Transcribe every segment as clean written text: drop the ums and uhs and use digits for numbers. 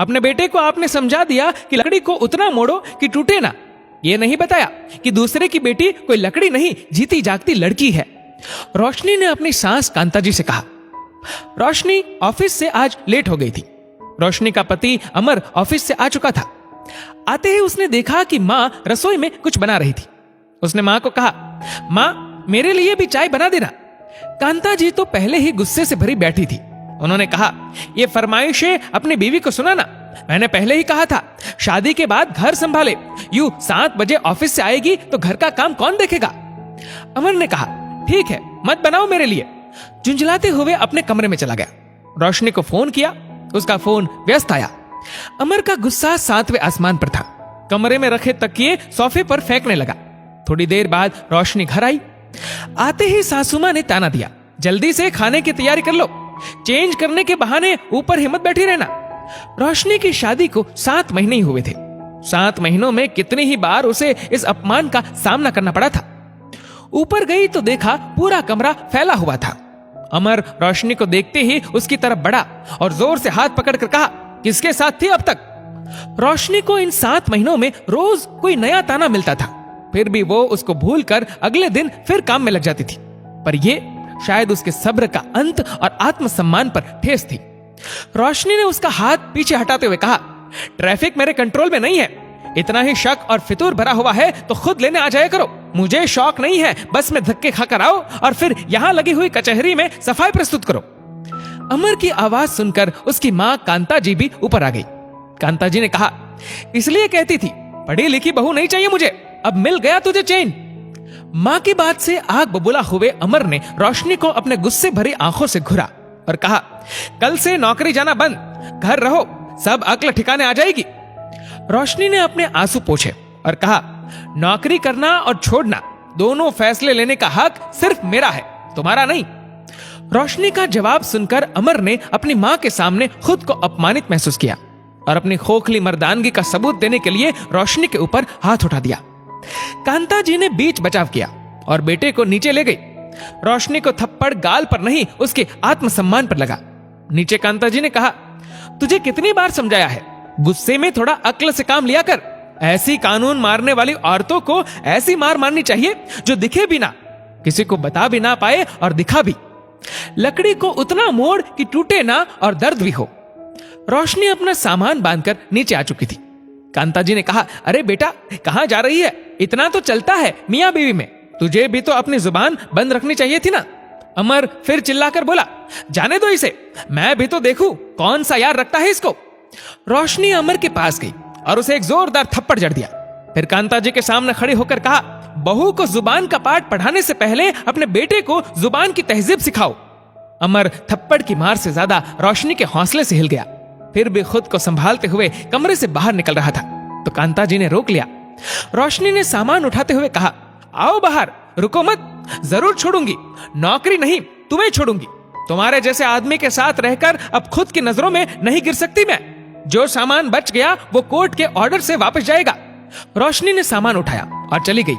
अपने बेटे को आपने समझा दिया कि लकड़ी को उतना मोड़ो कि टूटे ना। ये नहीं बताया कि दूसरे की बेटी कोई लकड़ी नहीं, जीती जागती लड़की है। रोशनी ने अपनी सास कांता जी से कहा। रोशनी ऑफिस से आज लेट हो गई थी। रोशनी का पति अमर ऑफिस से आ चुका था। आते ही उसने देखा कि माँ रसोई में कुछ बना रही थी। उसने माँ को कहा, माँ मेरे लिए भी चाय बना देना। कांता जी तो पहले ही गुस्से से भरी बैठी थी। उन्होंने कहा, ये फरमाइशें अपनी बीवी को सुनाना। मैंने पहले ही कहा था शादी के बाद घर संभाले, यूं 7 बजे ऑफिस से आएगी तो घर का काम कौन देखेगा। अमर ने कहा, ठीक है मत बनाओ मेरे लिए। झुंझलाते हुए अपने कमरे में चला गया। रोशनी को फोन किया, उसका फोन व्यस्त आया। अमर का गुस्सा 7वें आसमान पर था। कमरे में रखे तकिए सोफे पर फेंकने लगा। थोड़ी देर बाद रोशनी घर आई। आते ही सासू मां ने ताना दिया, जल्दी से खाने की तैयारी कर लो, चेंज करने के बहाने ऊपर हिम्मत बैठी रहना। रोशनी की शादी को 7 महीने ही हुए थे। 7 महीनों में कितनी ही बार उसे इस अपमान का सामना करना पड़ा था। ऊपर गई तो देखा पूरा कमरा फैला हुआ था। अमर रोशनी को देखते ही उसकी तरफ बढ़ा और जोर से हाथ पकड़कर कहा, किसके साथ थी अब तक। रोशनी को इन 7 महीनों में रोज कोई नया ताना मिलता था, फिर भी वो उसको भूलकर अगले दिन फिर काम में लग जाती थी। पर ये शायद उसके सब्र का अंत और आत्मसम्मान पर ठेस थी। रोशनी ने उसका हाथ पीछे हटाते हुए कहा, ट्रैफिक मेरे कंट्रोल में नहीं है। इतना ही शक और फितूर भरा हुआ है तो खुद लेने आ जाया करो। मुझे शौक नहीं है बस में धक्के खाकर आओ और फिर यहां लगी हुई कचहरी में सफाई प्रस्तुत करो। अमर की आवाज सुनकर उसकी मां कांता जी भी ऊपर आ गई। कांता जी ने कहा, इसलिए कहती थी पढ़ी लिखी बहू नहीं चाहिए मुझे, अब मिल गया तुझे चैन। मां की बात से आग बबूला हुए अमर ने रोशनी को अपने गुस्से भरी आंखों से घुरा और कहा, कल से नौकरी जाना बंद, घर रहो, सब अक्ल ठिकाने आ जाएगी। रोशनी ने अपने आंसू पोंछे और कहा, नौकरी करना और छोड़ना दोनों फैसले लेने का हक सिर्फ मेरा है, तुम्हारा नहीं। रोशनी का जवाब सुनकर अमर ने अपनी मां के सामने खुद को अपमानित महसूस किया और अपनी खोखली मर्दानगी का सबूत देने के लिए रोशनी के ऊपर हाथ उठा दिया। कांता जी ने बीच बचाव किया और बेटे को नीचे ले गई। रोशनी को थप्पड़ गाल पर नहीं उसके आत्मसम्मान पर लगा। नीचे कांता जी ने कहा, तुझे कितनी बार समझाया है, गुस्से में थोड़ा अक्ल से काम लिया कर। ऐसी कानून मारने वाली औरतों को ऐसी मार मारनी चाहिए जो दिखे भी ना, किसी को बता भी ना पाए और दिखा भी। लकड़ी को उतना मोड़ कि टूटे ना और दर्द भी हो। रोशनी अपना सामान बांधकर नीचे आ चुकी थी। कांता जी ने कहा, अरे बेटा कहां जा रही है, इतना तो चलता है मियां बीवी में, तुझे भी तो अपनी जुबान बंद रखनी चाहिए थी ना। अमर फिर चिल्लाकर बोला, जाने दो इसे, मैं भी तो देखूं कौन सा यार रखता है इसको। रोशनी अमर के पास गई और उसे एक जोरदार थप्पड़ जड़ दिया। फिर कांता जी के सामने खड़ी होकर कहा, बहू को जुबान का पाठ पढ़ाने से पहले अपने बेटे को जुबान की तहजीब सिखाओ। अमर थप्पड़ की मार से ज्यादा रोशनी के हौसले से हिल गया। फिर भी खुद को संभालते हुए कमरे से बाहर निकल रहा था तो कांता जी ने रोक लिया। रोशनी ने सामान उठाते हुए कहा, आओ बाहर, रुको मत, जरूर छोड़ूंगी, नौकरी नहीं तुम्हें छोड़ूंगी। तुम्हारे जैसे आदमी के साथ रहकर अब खुद की नजरों में नहीं गिर सकती मैं। जो सामान बच गया वो कोर्ट के ऑर्डर से वापस जाएगा। रोशनी ने सामान उठाया और चली गई।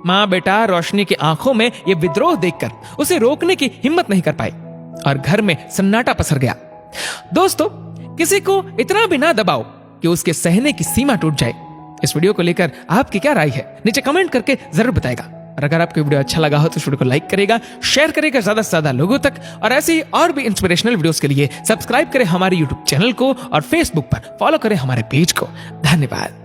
मां बेटा रोशनी की आंखों में ये विद्रोह देखकर उसे रोकने की हिम्मत नहीं कर पाए और घर में सन्नाटा पसर गया। दोस्तों, किसी को इतना भी ना दबाओ कि उसके सहने की सीमा टूट जाए। इस वीडियो को लेकर आपकी क्या राय है नीचे कमेंट करके जरूर बताएगा। और अगर आपको वीडियो अच्छा लगा हो तो इस वीडियो को लाइक करेगा, शेयर करेगा ज्यादा से ज्यादा लोगों तक। और ऐसे ही और भी इंस्पिरेशनल वीडियोस के लिए सब्सक्राइब करें हमारे यूट्यूब चैनल को और फेसबुक पर फॉलो करें हमारे पेज को। धन्यवाद।